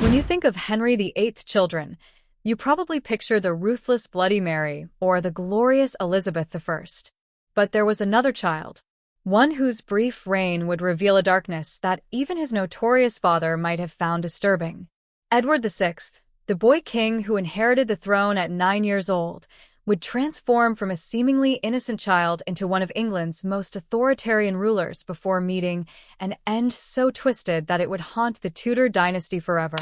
When you think of Henry VIII children, you probably picture the ruthless Bloody Mary or the glorious Elizabeth I. But there was another child, one whose brief reign would reveal a darkness that even his notorious father might have found disturbing. Edward VI, the boy king who inherited the throne at 9 years old, would transform from a seemingly innocent child into one of England's most authoritarian rulers before meeting an end so twisted that it would haunt the Tudor dynasty forever.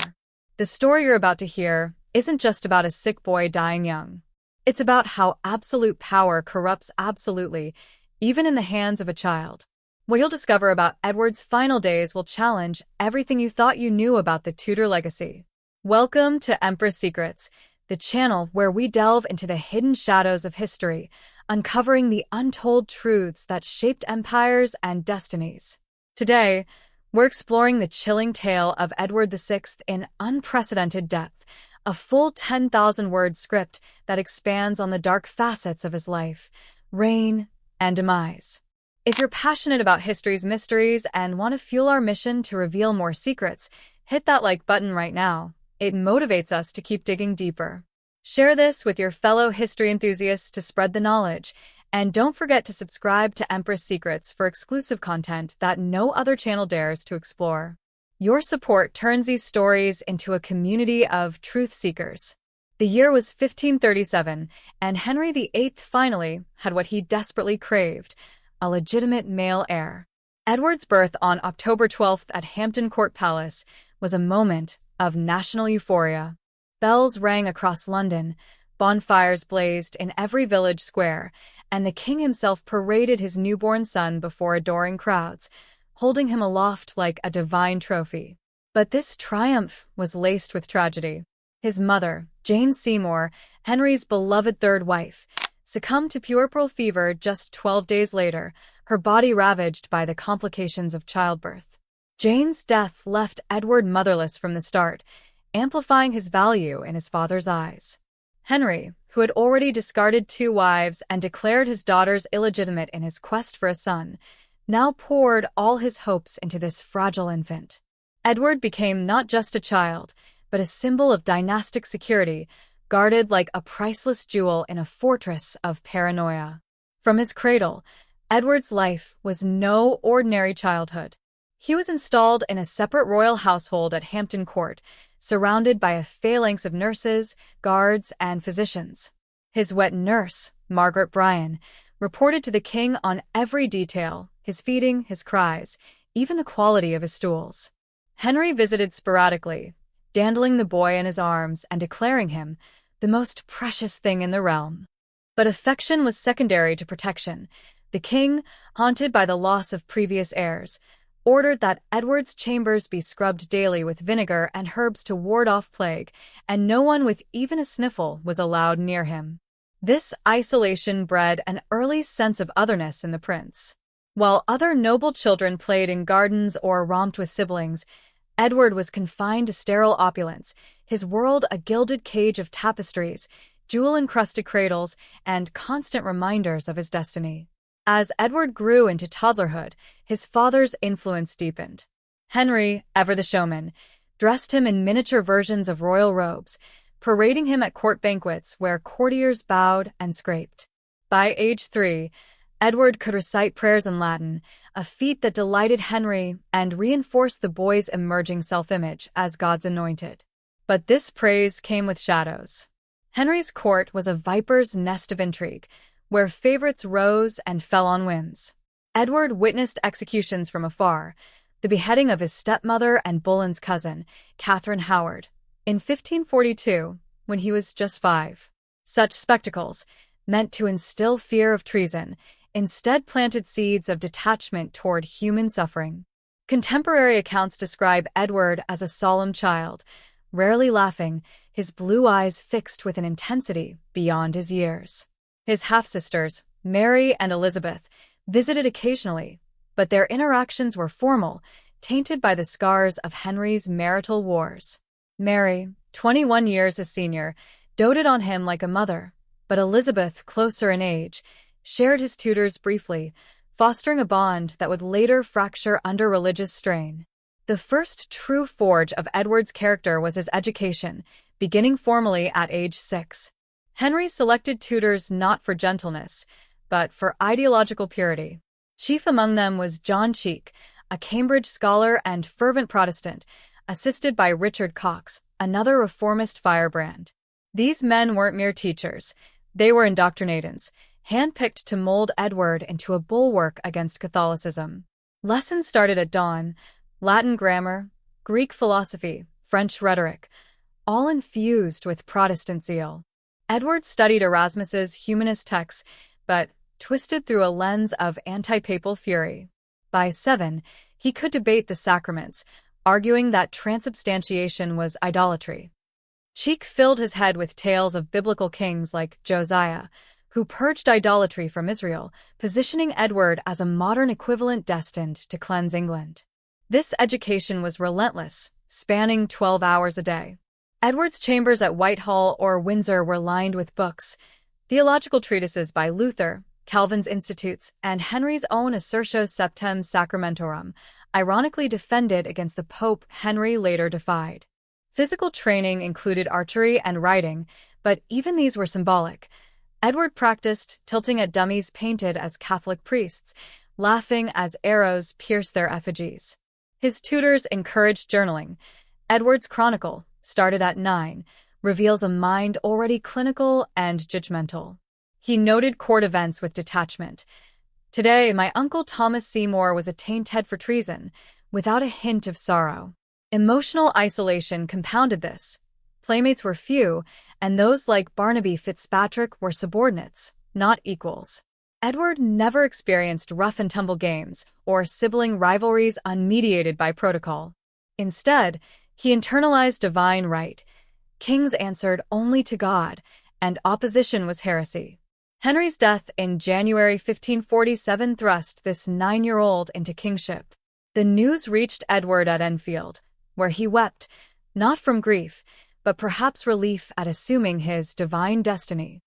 The story you're about to hear isn't just about a sick boy dying young. It's about how absolute power corrupts absolutely, even in the hands of a child. What you'll discover about Edward's final days will challenge everything you thought you knew about the Tudor legacy. Welcome to Empress Secrets, the channel where we delve into the hidden shadows of history, uncovering the untold truths that shaped empires and destinies. Today, we're exploring the chilling tale of Edward VI in unprecedented depth, a full 10,000-word script that expands on the dark facets of his life, reign, and demise. If you're passionate about history's mysteries and want to fuel our mission to reveal more secrets, hit that like button right now. It motivates us to keep digging deeper. Share this with your fellow history enthusiasts to spread the knowledge, and don't forget to subscribe to Empress Secrets for exclusive content that no other channel dares to explore. Your support turns these stories into a community of truth seekers. The year was 1537, and Henry VIII finally had what he desperately craved, a legitimate male heir. Edward's birth on October 12th at Hampton Court Palace was a moment of national euphoria. Bells rang across London, bonfires blazed in every village square, and the king himself paraded his newborn son before adoring crowds, holding him aloft like a divine trophy. But this triumph was laced with tragedy. His mother, Jane Seymour, Henry's beloved third wife, succumbed to puerperal fever just 12 days later, her body ravaged by the complications of childbirth. Jane's death left Edward motherless from the start, amplifying his value in his father's eyes. Henry, who had already discarded 2 wives and declared his daughters illegitimate in his quest for a son, now poured all his hopes into this fragile infant. Edward became not just a child, but a symbol of dynastic security, guarded like a priceless jewel in a fortress of paranoia. From his cradle, Edward's life was no ordinary childhood. He was installed in a separate royal household at Hampton Court, surrounded by a phalanx of nurses, guards, and physicians. His wet nurse, Margaret Bryan, reported to the king on every detail, his feeding, his cries, even the quality of his stools. Henry visited sporadically, dandling the boy in his arms and declaring him the most precious thing in the realm. But affection was secondary to protection. The king, haunted by the loss of previous heirs, ordered that Edward's chambers be scrubbed daily with vinegar and herbs to ward off plague, and no one with even a sniffle was allowed near him. This isolation bred an early sense of otherness in the prince. While other noble children played in gardens or romped with siblings, Edward was confined to sterile opulence, his world a gilded cage of tapestries, jewel-encrusted cradles, and constant reminders of his destiny. As Edward grew into toddlerhood, his father's influence deepened. Henry, ever the showman, dressed him in miniature versions of royal robes, parading him at court banquets where courtiers bowed and scraped. By age 3, Edward could recite prayers in Latin, a feat that delighted Henry and reinforced the boy's emerging self-image as God's anointed. But this praise came with shadows. Henry's court was a viper's nest of intrigue, where favorites rose and fell on whims. Edward witnessed executions from afar, the beheading of his stepmother and Boleyn's cousin, Catherine Howard, in 1542, when he was just 5. Such spectacles, meant to instill fear of treason, instead planted seeds of detachment toward human suffering. Contemporary accounts describe Edward as a solemn child, rarely laughing, his blue eyes fixed with an intensity beyond his years. His half-sisters, Mary and Elizabeth, visited occasionally, but their interactions were formal, tainted by the scars of Henry's marital wars. Mary, 21 years his senior, doted on him like a mother, but Elizabeth, closer in age, shared his tutors briefly, fostering a bond that would later fracture under religious strain. The first true forge of Edward's character was his education, beginning formally at age 6. Henry selected tutors not for gentleness, but for ideological purity. Chief among them was John Cheek, a Cambridge scholar and fervent Protestant, assisted by Richard Cox, another reformist firebrand. These men weren't mere teachers. They were indoctrinators, handpicked to mold Edward into a bulwark against Catholicism. Lessons started at dawn: Latin grammar, Greek philosophy, French rhetoric, all infused with Protestant zeal. Edward studied Erasmus's humanist texts, but twisted through a lens of anti-papal fury. By 7, he could debate the sacraments, arguing that transubstantiation was idolatry. Cheek filled his head with tales of biblical kings like Josiah, who purged idolatry from Israel, positioning Edward as a modern equivalent destined to cleanse England. This education was relentless, spanning 12 hours a day. Edward's chambers at Whitehall or Windsor were lined with books, theological treatises by Luther, Calvin's Institutes, and Henry's own Assertio Septem Sacramentorum, ironically defended against the Pope Henry later defied. Physical training included archery and riding, but even these were symbolic. Edward practiced tilting at dummies painted as Catholic priests, laughing as arrows pierced their effigies. His tutors encouraged journaling. Edward's chronicle, started at 9, reveals a mind already clinical and judgmental. He noted court events with detachment. Today, my uncle Thomas Seymour was attainted for treason, without a hint of sorrow. Emotional isolation compounded this. Playmates were few, and those like Barnaby Fitzpatrick were subordinates, not equals. Edward never experienced rough-and-tumble games or sibling rivalries unmediated by protocol. Instead, he internalized divine right. Kings answered only to God, and opposition was heresy. Henry's death in January 1547 thrust this 9-year-old into kingship. The news reached Edward at Enfield, where he wept, not from grief, but perhaps relief at assuming his divine destiny.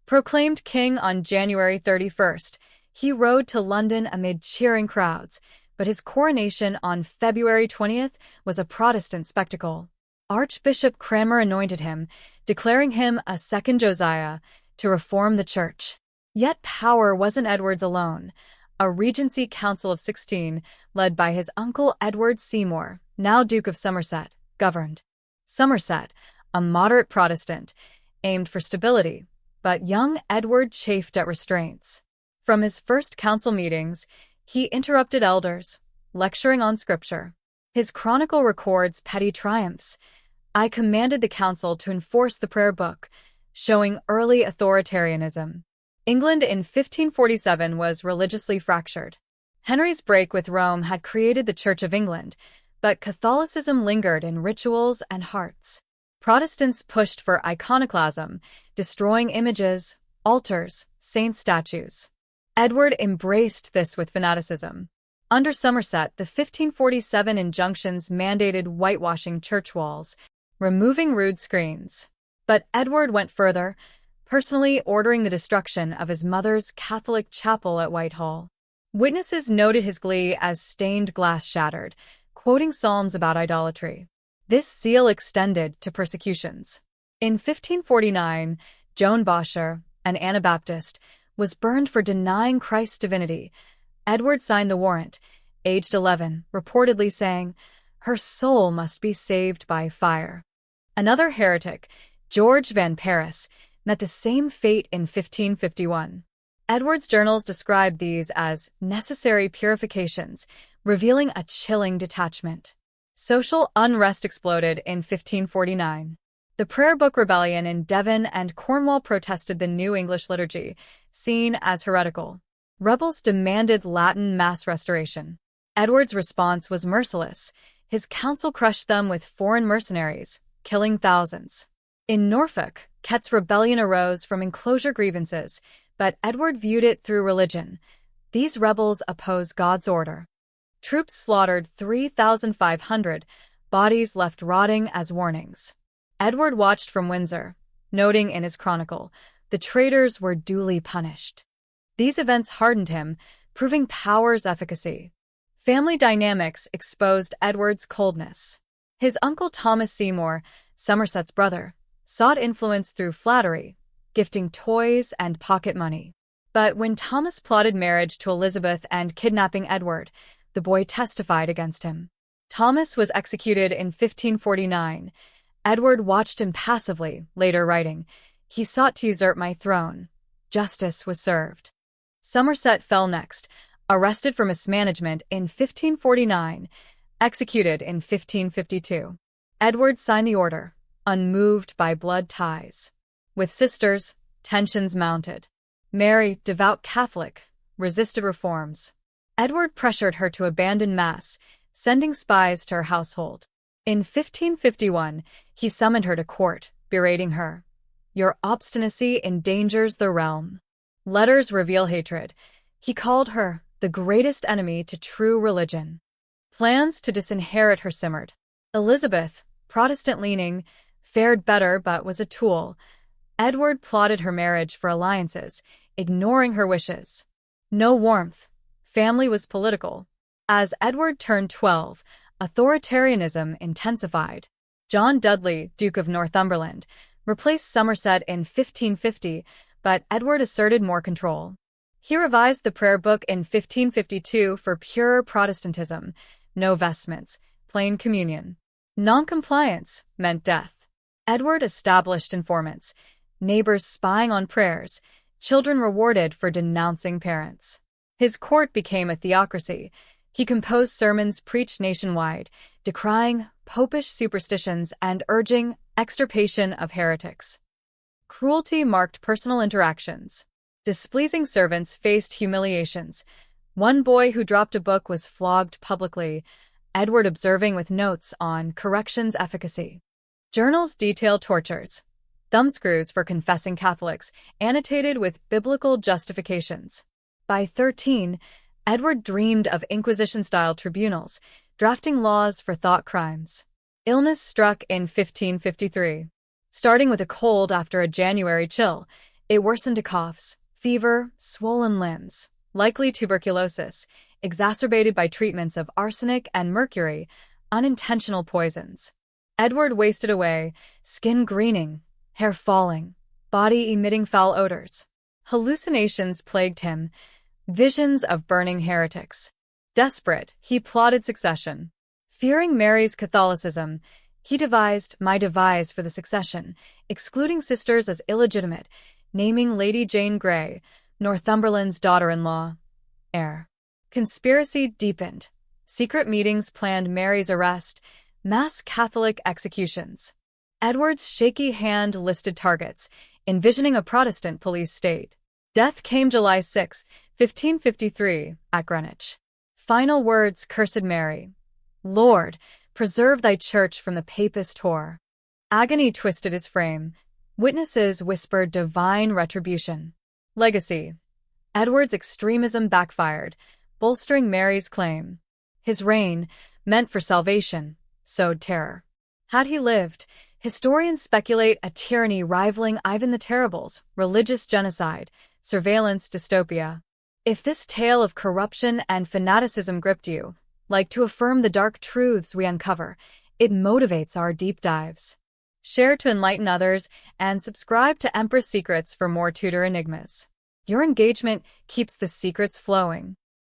Proclaimed king on January 31st, he rode to London amid cheering crowds, but his coronation on February 20th was a Protestant spectacle. Archbishop Cranmer anointed him, declaring him a second Josiah, to reform the church. Yet power wasn't Edward's alone. A regency council of 16, led by his uncle Edward Seymour, now Duke of Somerset, governed. Somerset, a moderate Protestant, aimed for stability, but young Edward chafed at restraints. From his first council meetings, he interrupted elders, lecturing on scripture. His chronicle records petty triumphs. I commanded the council to enforce the prayer book, showing early authoritarianism. England in 1547 was religiously fractured. Henry's break with Rome had created the Church of England, but Catholicism lingered in rituals and hearts. Protestants pushed for iconoclasm, destroying images, altars, saint statues. Edward embraced this with fanaticism. Under Somerset, the 1547 injunctions mandated whitewashing church walls, removing rood screens. But Edward went further, personally ordering the destruction of his mother's Catholic chapel at Whitehall. Witnesses noted his glee as stained glass shattered, quoting psalms about idolatry. This zeal extended to persecutions. In 1549, Joan Bosher, an Anabaptist, was burned for denying Christ's divinity. Edward signed the warrant, aged 11, reportedly saying, "Her soul must be saved by fire." Another heretic, George Van Paris, met the same fate in 1551. Edward's journals described these as necessary purifications, revealing a chilling detachment. Social unrest exploded in 1549. The Prayer Book Rebellion in Devon and Cornwall protested the New English liturgy, seen as heretical. Rebels demanded Latin Mass restoration. Edward's response was merciless. His council crushed them with foreign mercenaries, killing thousands. In Norfolk, Kett's rebellion arose from enclosure grievances, but Edward viewed it through religion. These rebels opposed God's order. Troops slaughtered 3,500, bodies left rotting as warnings. Edward watched from Windsor, noting in his chronicle, the traitors were duly punished. These events hardened him, proving power's efficacy. Family dynamics exposed Edward's coldness. His uncle Thomas Seymour, Somerset's brother, sought influence through flattery, gifting toys and pocket money. But when Thomas plotted marriage to Elizabeth and kidnapping Edward, the boy testified against him. Thomas was executed in 1549. Edward watched impassively, later writing, "He sought to usurp my throne. Justice was served." Somerset fell next, arrested for mismanagement in 1549, executed in 1552. Edward signed the order, unmoved by blood ties. With sisters, tensions mounted. Mary, devout Catholic, resisted reforms. Edward pressured her to abandon Mass, sending spies to her household. In 1551, he summoned her to court, berating her. "Your obstinacy endangers the realm." Letters reveal hatred. He called her the greatest enemy to true religion. Plans to disinherit her simmered. Elizabeth, Protestant-leaning, fared better but was a tool. Edward plotted her marriage for alliances, ignoring her wishes. No warmth. Family was political. As Edward turned 12, authoritarianism intensified. John Dudley, Duke of Northumberland, replaced Somerset in 1550, but Edward asserted more control. He revised the prayer book in 1552 for purer Protestantism, no vestments, plain communion. Noncompliance meant death. Edward established informants, neighbors spying on prayers, children rewarded for denouncing parents. His court became a theocracy. He composed sermons preached nationwide, decrying popish superstitions and urging extirpation of heretics. Cruelty marked personal interactions. Displeasing servants faced humiliations. One boy who dropped a book was flogged publicly, Edward observing with notes on correction's efficacy. Journals detail tortures. Thumbscrews for confessing Catholics, annotated with biblical justifications. By 13, Edward dreamed of Inquisition-style tribunals, drafting laws for thought crimes. Illness struck in 1553. Starting with a cold after a January chill, it worsened to coughs, fever, swollen limbs, likely tuberculosis, exacerbated by treatments of arsenic and mercury, unintentional poisons. Edward wasted away, skin greening, hair falling, body emitting foul odors. Hallucinations plagued him, visions of burning heretics. Desperate, he plotted succession. Fearing Mary's Catholicism, he devised my devise for the succession, excluding sisters as illegitimate, naming Lady Jane Grey, Northumberland's daughter-in-law, heir. Conspiracy deepened. Secret meetings planned Mary's arrest, mass Catholic executions. Edward's shaky hand listed targets, envisioning a Protestant police state. Death came July 6, 1553, at Greenwich. Final words: Cursed Mary. Lord, preserve thy church from the papist whore. Agony twisted his frame. Witnesses whispered divine retribution. Legacy. Edward's extremism backfired, bolstering Mary's claim. His reign, meant for salvation, sowed terror. Had he lived, historians speculate a tyranny rivaling Ivan the Terrible's, religious genocide, surveillance dystopia. If this tale of corruption and fanaticism gripped you, like to affirm the dark truths we uncover, it motivates our deep dives. Share to enlighten others, and subscribe to Empress Secrets for more Tudor enigmas. Your engagement keeps the secrets flowing.